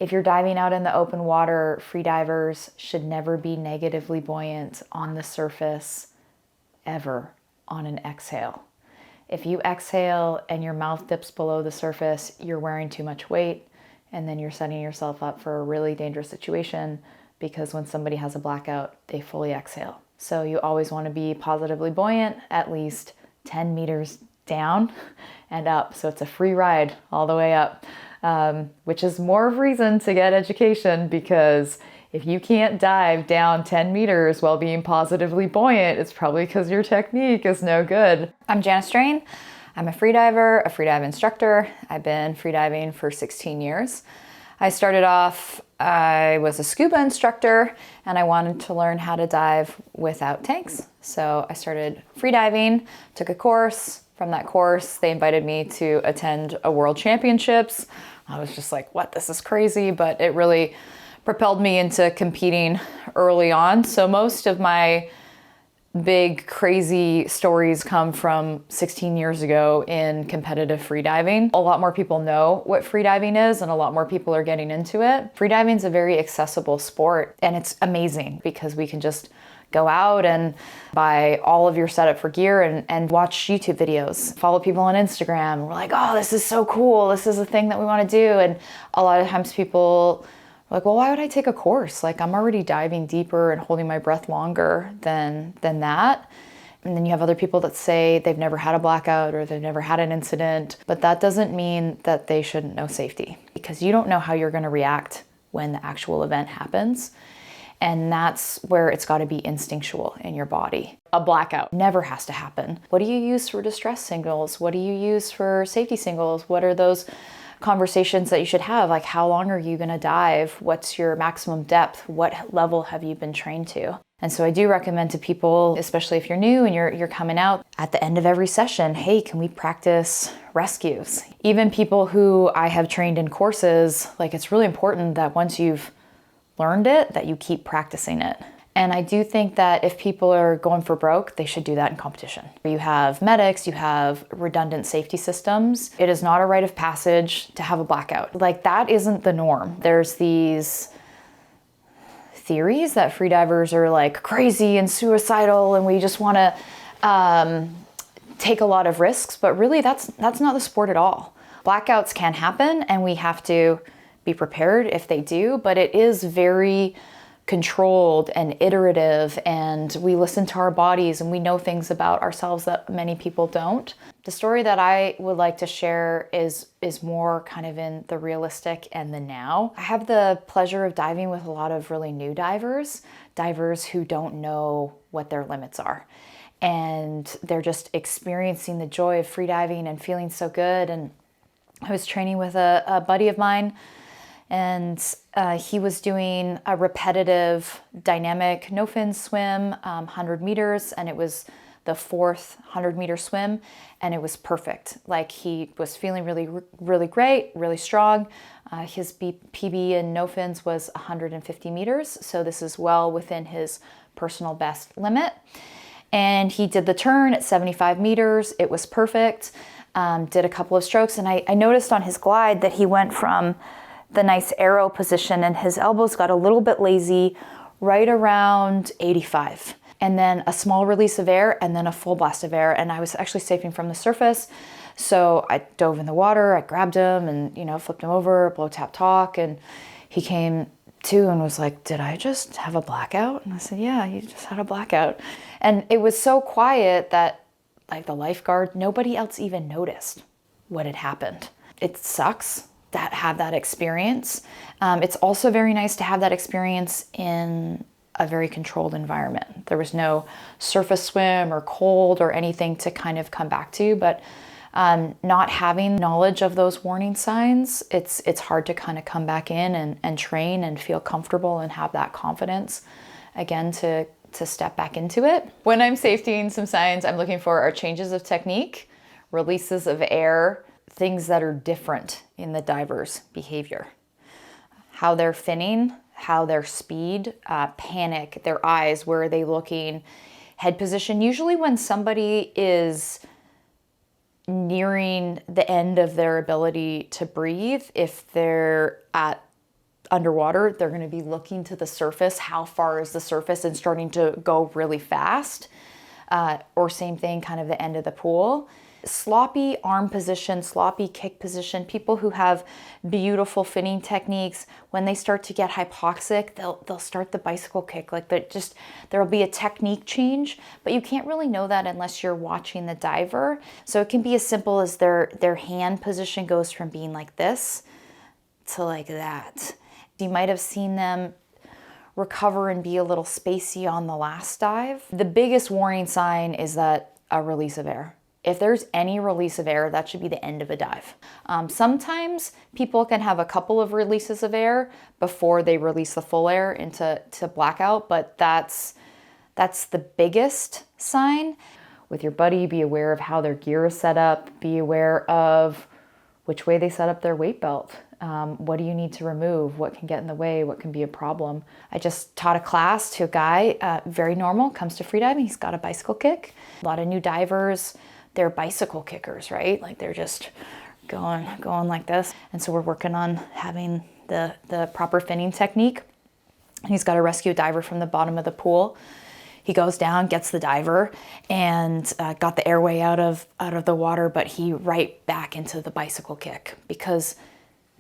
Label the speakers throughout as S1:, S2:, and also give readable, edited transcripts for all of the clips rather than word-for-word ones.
S1: If you're diving out in the open water, freedivers should never be negatively buoyant on the surface ever on an exhale. If you exhale and your mouth dips below the surface, you're wearing too much weight, and then you're setting yourself up for a really dangerous situation, because when somebody has a blackout, they fully exhale. So you always want to be positively buoyant, at least 10 meters down and up. So it's a free ride all the way up, which is more of a reason to get education, because if you can't dive down 10 meters while being positively buoyant, it's probably because your technique is no good. I'm Janice Strain. I'm a freediver, a freedive instructor. I've been freediving for 16 years. I started off, I was a scuba instructor, and I wanted to learn how to dive without tanks. So I started freediving, took a course. From that course, they invited me to attend a world championships. I was just like, what, this is crazy, but it really propelled me into competing early on. So most of my big crazy stories come from 16 years ago in competitive freediving. A lot more people know what freediving is, and a lot more people are getting into it. Freediving is a very accessible sport, and it's amazing because we can just go out and buy all of your setup for gear and watch YouTube videos, follow people on Instagram. We're like, oh, this is so cool. This is a thing that we want to do. And a lot of times people are like, well, why would I take a course? Like, I'm already diving deeper and holding my breath longer than that. And then you have other people that say they've never had a blackout or they've never had an incident, but that doesn't mean that they shouldn't know safety, because you don't know how you're going to react when the actual event happens. And that's where it's got to be instinctual in your body. A blackout never has to happen. What do you use for distress signals? What do you use for safety signals? What are those conversations that you should have? Like, how long are you going to dive? What's your maximum depth? What level have you been trained to? And so I do recommend to people, especially if you're new and you're coming out, at the end of every session, hey, can we practice rescues? Even people who I have trained in courses, like, it's really important that once you've learned it, that you keep practicing it. And I do think that if people are going for broke, they should do that in competition. You have medics, you have redundant safety systems. It is not a rite of passage to have a blackout. Like, that isn't the norm. There's these theories that freedivers are like crazy and suicidal and we just want to take a lot of risks, but really that's not the sport at all. Blackouts can happen and we have to be prepared if they do, but it is very controlled and iterative, and we listen to our bodies and we know things about ourselves that many people don't. The story that I would like to share is more kind of in the realistic and the now. I have the pleasure of diving with a lot of really new divers who don't know what their limits are. And they're just experiencing the joy of freediving and feeling so good. And I was training with a buddy of mine, and he was doing a repetitive dynamic no-fin swim, 100 meters, and it was the fourth 100-meter swim, and it was perfect. Like, he was feeling really, really great, really strong. His PB in no-fins was 150 meters, so this is well within his personal best limit. And he did the turn at 75 meters. It was perfect. Did a couple of strokes, and I noticed on his glide that he went from the nice arrow position and his elbows got a little bit lazy right around 85. And then a small release of air and then a full blast of air. And I was actually safing from the surface. So I dove in the water, I grabbed him and, flipped him over, blow, tap, talk. And he came to and was like, did I just have a blackout? And I said, yeah, you just had a blackout. And it was so quiet that, like, the lifeguard, nobody else even noticed what had happened. It sucks to have that experience. It's also very nice to have that experience in a very controlled environment. There was no surface swim or cold or anything to kind of come back to, but not having knowledge of those warning signs, it's hard to kind of come back in and train and feel comfortable and have that confidence again to step back into it. When I'm safetying some signs, I'm looking for are changes of technique, releases of air, things that are different in the diver's behavior. How they're finning, how their speed, panic, their eyes, where are they looking, head position. Usually when somebody is nearing the end of their ability to breathe, if they're at underwater, they're going to be looking to the surface. How far is the surface, and starting to go really fast. Or same thing, kind of the end of the pool. Sloppy arm position, sloppy kick position. People who have beautiful finning techniques, when they start to get hypoxic, they'll start the bicycle kick. Like there'll be a technique change, but you can't really know that unless you're watching the diver. So it can be as simple as their hand position goes from being like this to like that. You might have seen them recover and be a little spacey on the last dive. The biggest warning sign is that a release of air. If there's any release of air, that should be the end of a dive. Sometimes people can have a couple of releases of air before they release the full air into blackout, but that's the biggest sign. With your buddy, be aware of how their gear is set up. Be aware of which way they set up their weight belt. What do you need to remove? What can get in the way? What can be a problem? I just taught a class to a guy, very normal, comes to freediving. He's got a bicycle kick. A lot of new divers, they're bicycle kickers, right? Like they're just going like this. And so we're working on having the proper finning technique. He's got to rescue a diver from the bottom of the pool. He goes down, gets the diver, and got the airway out of the water, but he right back into the bicycle kick because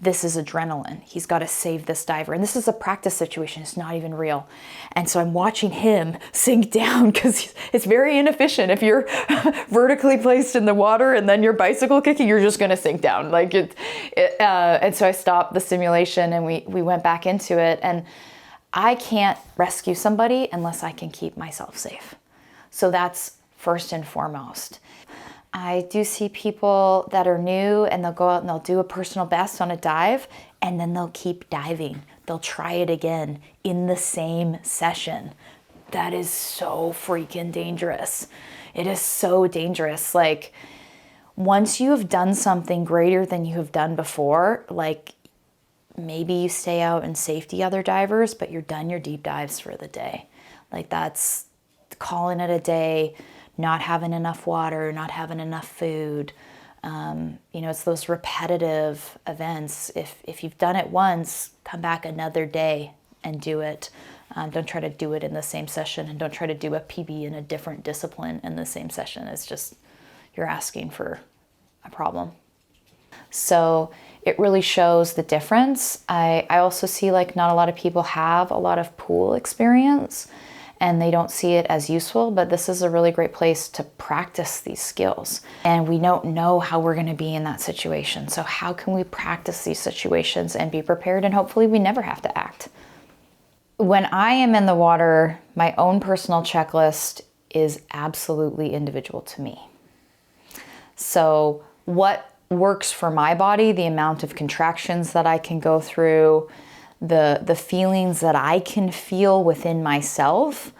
S1: this is adrenaline. He's got to save this diver. And this is a practice situation. It's not even real. And so I'm watching him sink down because it's very inefficient. If you're vertically placed in the water and then you're bicycle kicking, you're just going to sink down. And so I stopped the simulation and we went back into it. And I can't rescue somebody unless I can keep myself safe. So that's first and foremost. I do see people that are new and they'll go out and they'll do a personal best on a dive and then they'll keep diving. They'll try it again in the same session. That is so freaking dangerous. It is so dangerous. Like once you have done something greater than you have done before, like maybe you stay out and safety other divers, but you're done your deep dives for the day. Like that's calling it a day. Not having enough water, not having enough food. It's those repetitive events. If you've done it once, come back another day and do it. Don't try to do it in the same session, and don't try to do a PB in a different discipline in the same session. It's just, you're asking for a problem. So it really shows the difference. I also see like not a lot of people have a lot of pool experience, and they don't see it as useful, but this is a really great place to practice these skills. And we don't know how we're gonna be in that situation. So how can we practice these situations and be prepared, and hopefully we never have to act? When I am in the water, my own personal checklist is absolutely individual to me. So what works for my body, the amount of contractions that I can go through, the feelings that I can feel within myself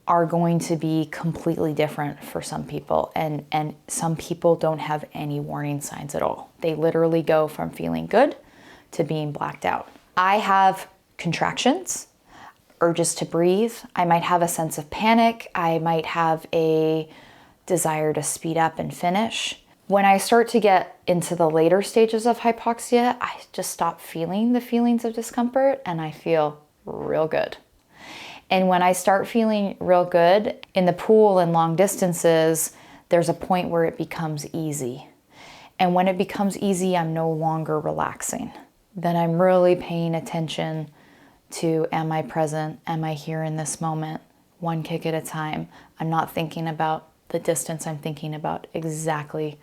S1: are going to be completely different for some people. And some people don't have any warning signs at all. They literally go from feeling good to being blacked out. I have contractions, urges to breathe. I might have a sense of panic. I might have a desire to speed up and finish. When I start to get into the later stages of hypoxia, I just stop feeling the feelings of discomfort and I feel real good. And when I start feeling real good in the pool and long distances, there's a point where it becomes easy. And when it becomes easy, I'm no longer relaxing. Then I'm really paying attention to, am I present? Am I here in this moment? One kick at a time. I'm not thinking about the distance. I'm thinking about exactly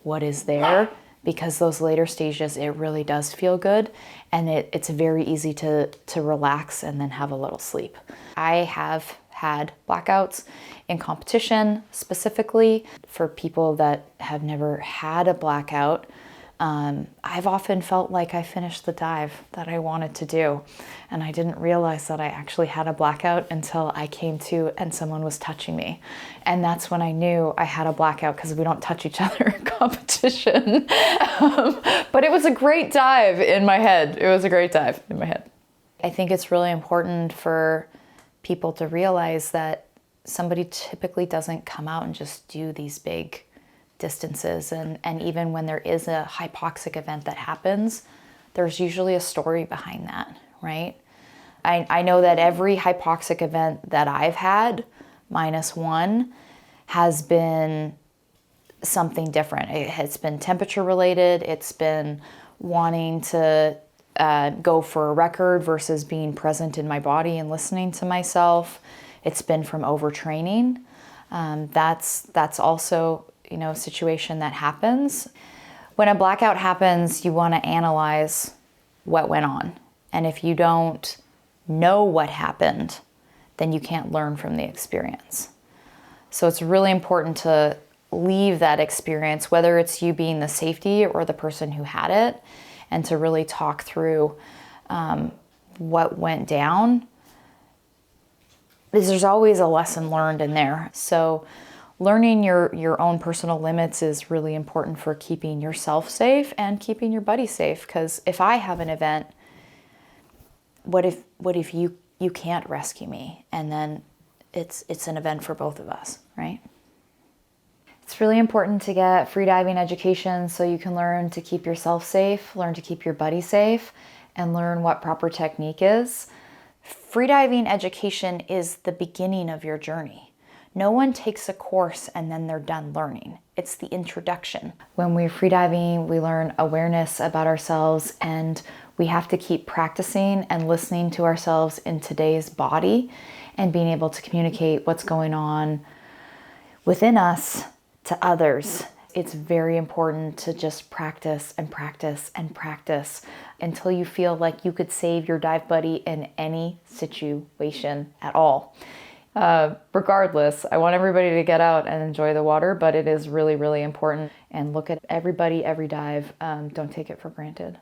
S1: what is there, because those later stages, it really does feel good, and it's very easy to relax and then have a little sleep. I have had blackouts in competition, specifically for people that have never had a blackout. I've often felt like I finished the dive that I wanted to do, and I didn't realize that I actually had a blackout until I came to and someone was touching me. And that's when I knew I had a blackout, because we don't touch each other in competition. But it was a great dive in my head. It was a great dive in my head. I think it's really important for people to realize that somebody typically doesn't come out and just do these big distances, and even when there is a hypoxic event that happens, there's usually a story behind that, right? I know that every hypoxic event that I've had, -1, has been something different. It's been temperature related. It's been wanting to go for a record versus being present in my body and listening to myself. It's been from overtraining. That's also, a situation that happens. When a blackout happens, you want to analyze what went on. And if you don't know what happened, then you can't learn from the experience. So it's really important to leave that experience, whether it's you being the safety or the person who had it, and to really talk through what went down. There's always a lesson learned in there. So learning your own personal limits is really important for keeping yourself safe and keeping your buddy safe. Because if I have an event, what if you can't rescue me? And then it's an event for both of us, right? It's really important to get freediving education so you can learn to keep yourself safe, learn to keep your buddy safe, and learn what proper technique is. Freediving education is the beginning of your journey. No one takes a course and then they're done learning. It's the introduction. When we're freediving, we learn awareness about ourselves, and we have to keep practicing and listening to ourselves in today's body and being able to communicate what's going on within us to others. It's very important to just practice and practice and practice until you feel like you could save your dive buddy in any situation at all. Regardless, I want everybody to get out and enjoy the water, but it is really, really important. And look at everybody, every dive. Don't take it for granted.